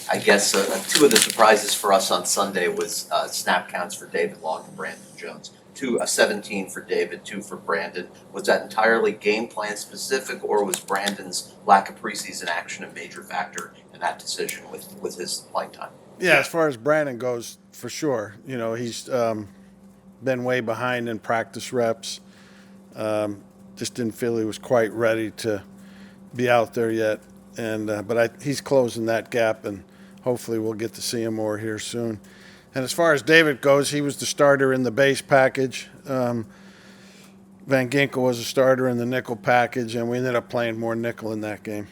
I guess two of the surprises for us on Sunday was snap counts for David Long and Brandon Jones. 17 for David, 2 for Brandon. Was that entirely game plan specific, or was Brandon's lack of preseason action a major factor in that decision with his playing time? Yeah, as far as Brandon goes, for sure. He's been way behind in practice reps. Just didn't feel he was quite ready to be out there yet. But he's closing that gap, and hopefully we'll get to see him more here soon. And as far as David goes, he was the starter in the base package. Van Ginkel was a starter in the nickel package, and we ended up playing more nickel in that game.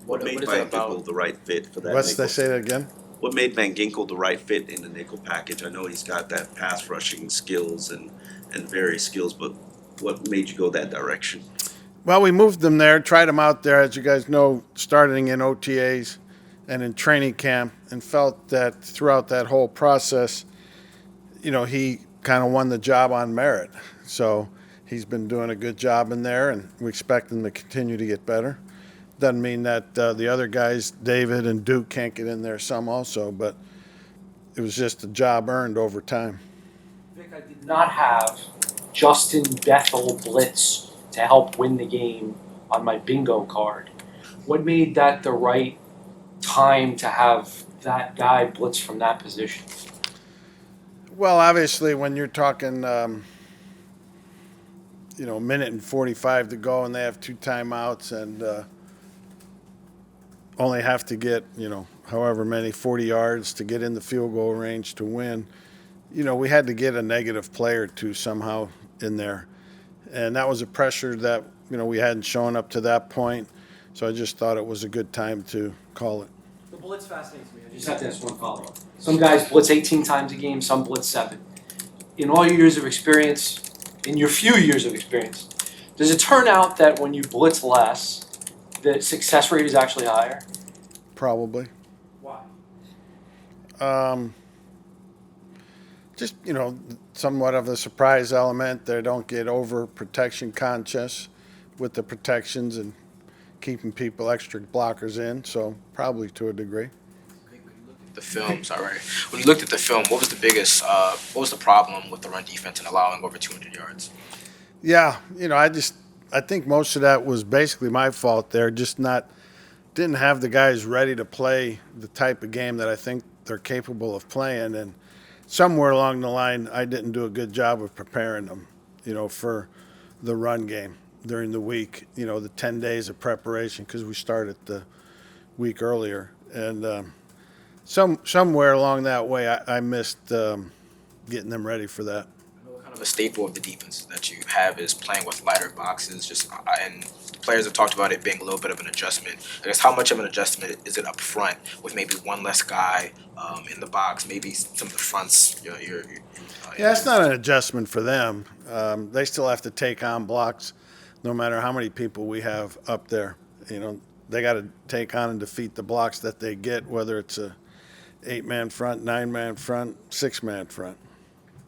What made Van Ginkel the right fit for that? Did I say that again? What made Van Ginkel the right fit in the nickel package? I know he's got that pass rushing skills and various skills, but what made you go that direction? Well, we moved him there, tried him out there, as you guys know, starting in OTAs and in training camp, and felt that throughout that whole process, he kind of won the job on merit. So he's been doing a good job in there, and we expect him to continue to get better. Doesn't mean that the other guys, David and Duke, can't get in there some also, but it was just a job earned over time. Vic, I did not have Justin Bethel blitz to help win the game on my bingo card. What made that the right time to have that guy blitz from that position? Well, obviously, when you're talking, minute and 45 to go, and they have 2 timeouts, and only have to get, however many, 40 yards to get in the field goal range to win. We had to get a negative play or two somehow in there. And that was a pressure that, we hadn't shown up to that point. So I just thought it was a good time to call it. The blitz fascinates me. I just have to ask one follow-up. Some guys blitz 18 times a game, some blitz 7. In all your years of experience, in your few years of experience, does it turn out that when you blitz less, the success rate is actually higher? Probably. Why? Just, somewhat of a surprise element. They don't get over protection conscious with the protections and keeping people extra blockers in, so probably to a degree. The film, when you looked at the film, what was the problem with the run defense and allowing over 200 yards? Yeah, I think most of that was basically my fault there. Just didn't have the guys ready to play the type of game that I think they're capable of playing. And somewhere along the line, I didn't do a good job of preparing them, for the run game during the week, the 10 days of preparation, because we started the week earlier. And somewhere along that way, I missed getting them ready for that. Kind of a staple of the defense that you have is playing with lighter boxes. And players have talked about it being a little bit of an adjustment. I guess how much of an adjustment is it up front with maybe one less guy in the box, maybe some of the fronts? Yeah, it's not an adjustment for them. They still have to take on blocks, no matter how many people we have up there. They got to take on and defeat the blocks that they get, whether it's a 8-man front, 9-man front, 6-man front.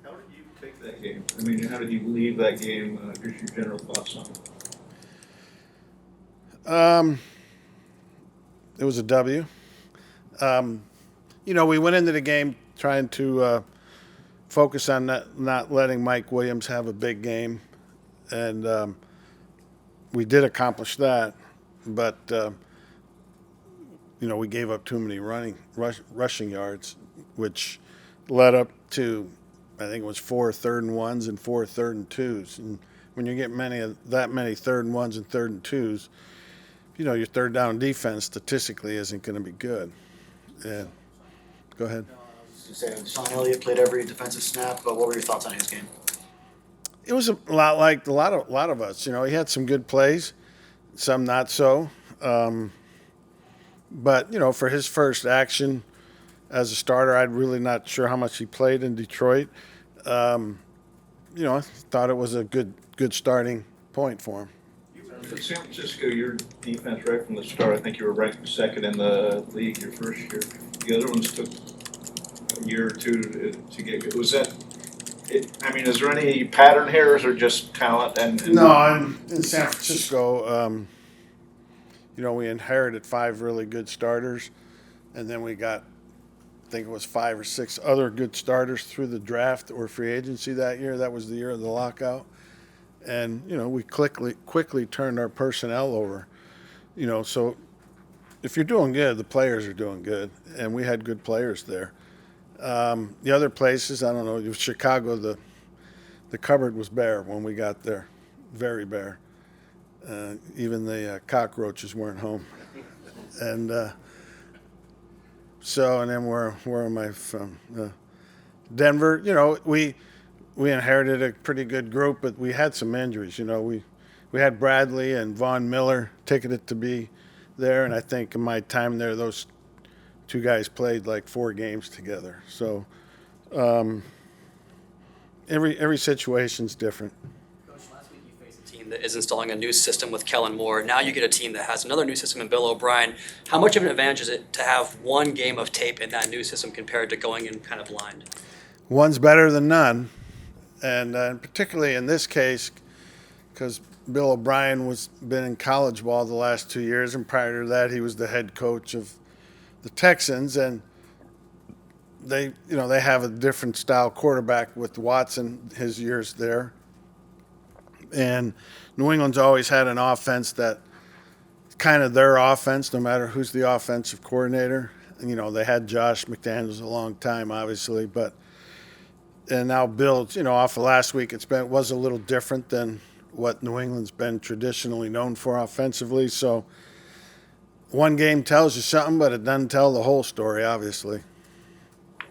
How did you take that game? I mean, how did you leave that game? Here's your general thoughts on it. It was a W. We went into the game trying to focus on not letting Mike Williams have a big game, and we did accomplish that. But we gave up too many rushing yards, which led up to, I think it was 4 3rd-and-1s and 4 3rd-and-2s. And when you get that many 3rd-and-1s and 3rd-and-2s, your third down defense statistically isn't going to be good. Yeah. Go ahead. I was going to say, Sean Elliott played every defensive snap, but what were your thoughts on his game? It was a lot like a lot of us. He had some good plays, some not so. But, for his first action as a starter, I'm really not sure how much he played in Detroit. I thought it was a good starting point for him. In San Francisco, your defense right from the start, I think you were ranked second in the league your first year. The other ones took a year or two to get good. Was that is there any pattern here, or just talent? No, in San Francisco, we inherited 5 really good starters. And then we got, I think it was 5 or 6 other good starters through the draft or free agency that year. That was the year of the lockout. And, we quickly turned our personnel over. So if you're doing good, the players are doing good. And we had good players there. The other places, I don't know, Chicago, the cupboard was bare when we got there, very bare. Even the cockroaches weren't home. And and then where am I from? Denver. We inherited a pretty good group, but we had some injuries. We had Bradley and Von Miller ticketed to be there, and I think in my time there, those two guys played like 4 games together. So every situation's different. Coach, last week you faced a team that is installing a new system with Kellen Moore. Now you get a team that has another new system in Bill O'Brien. How much of an advantage is it to have one game of tape in that new system compared to going in kind of blind? One's better than none, and particularly in this case, because Bill O'Brien been in college ball the last 2 years, and prior to that, he was the head coach of the Texans, and they have a different style quarterback with Watson his years there, and New England's always had an offense that kind of their offense, no matter who's the offensive coordinator. And, they had Josh McDaniels a long time, obviously, and now Bill, off of last week, it was a little different than what New England's been traditionally known for offensively. So one game tells you something, but it doesn't tell the whole story, obviously.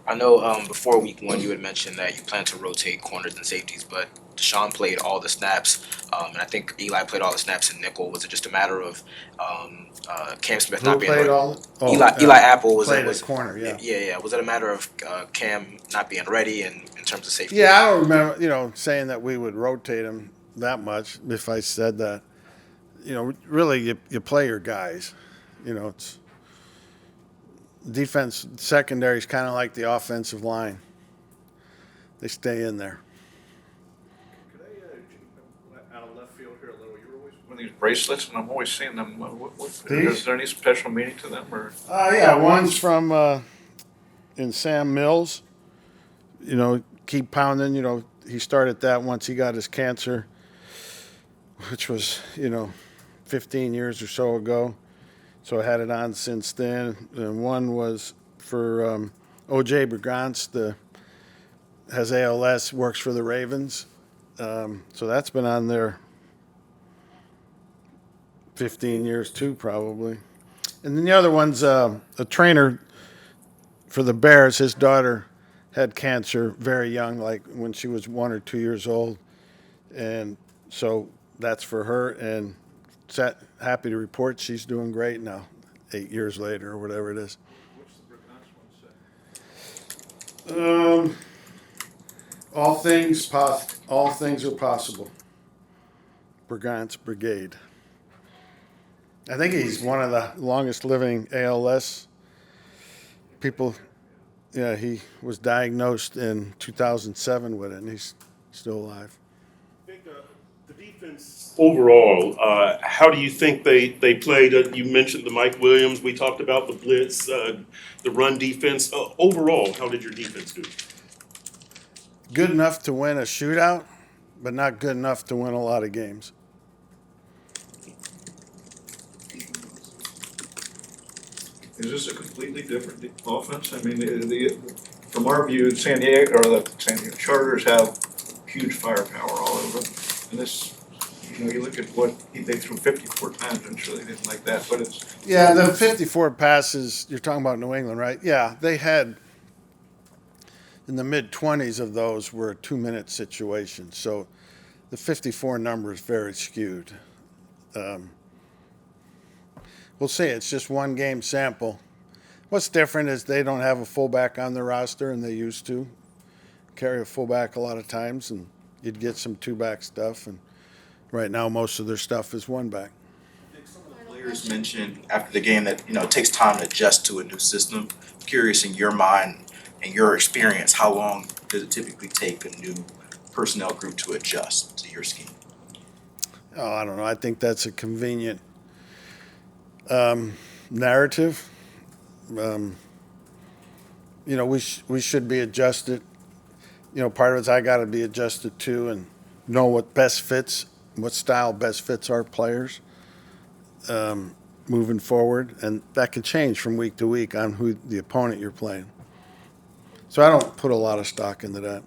I know before week 1 you had mentioned that you plan to rotate corners and safeties, but Deshaun played all the snaps, and I think Eli played all the snaps in nickel. Was it just a matter of Cam Smith not being ready? Eli Apple was played at corner, yeah. Yeah. Was it a matter of Cam not being ready in terms of safety? Yeah, I don't remember, saying that we would rotate him that much if I said that. Really, you play your guys. It's defense secondary is kind of like the offensive line. They stay in there. Could I, out of left field here a little, you're always wearing these bracelets, and I'm always seeing them. Is there any special meaning to them, or? Yeah, one's from in Sam Mills. Keep pounding. He started that once he got his cancer, which was 15 years or so ago. So I had it on since then. And one was for O.J. Brigance, has ALS, works for the Ravens. So that's been on there 15 years too, probably. And then the other one's a trainer for the Bears. His daughter had cancer very young, like when she was 1 or 2 years old. And so that's for her. And happy to report she's doing great now, 8 years later or whatever it is. What's the Brigance one say? All things are possible. Brigance Brigade. I think he's one of the longest living ALS people. Yeah, he was diagnosed in 2007 with it, and he's still alive. I think the defense overall, how do you think they played? You mentioned the Mike Williams. We talked about the blitz, the run defense. Overall, how did your defense do? Good enough to win a shootout, but not good enough to win a lot of games. Is this a completely different offense? I mean, from our view, San Diego Chargers have huge firepower all over, and this, you look at what they threw 54 times. I'm sure they didn't like that, but it's the 54 passes. You're talking about New England, right? Yeah, they had in the mid-20s of those were 2-minute situations. So the 54 number is very skewed. We'll see. It's just one game sample. What's different is they don't have a fullback on the roster, and they used to carry a fullback a lot of times, and you'd get some 2-back stuff. And right now, most of their stuff is 1-back. Some of the players mentioned after the game that it takes time to adjust to a new system. I'm curious, in your mind and your experience, how long does it typically take a new personnel group to adjust to your scheme? Oh, I don't know. I think that's a convenient narrative. we should be adjusted. Part of it's I got to be adjusted too and know what style best fits our players moving forward. And that can change from week to week on who the opponent you're playing. So I don't put a lot of stock into that.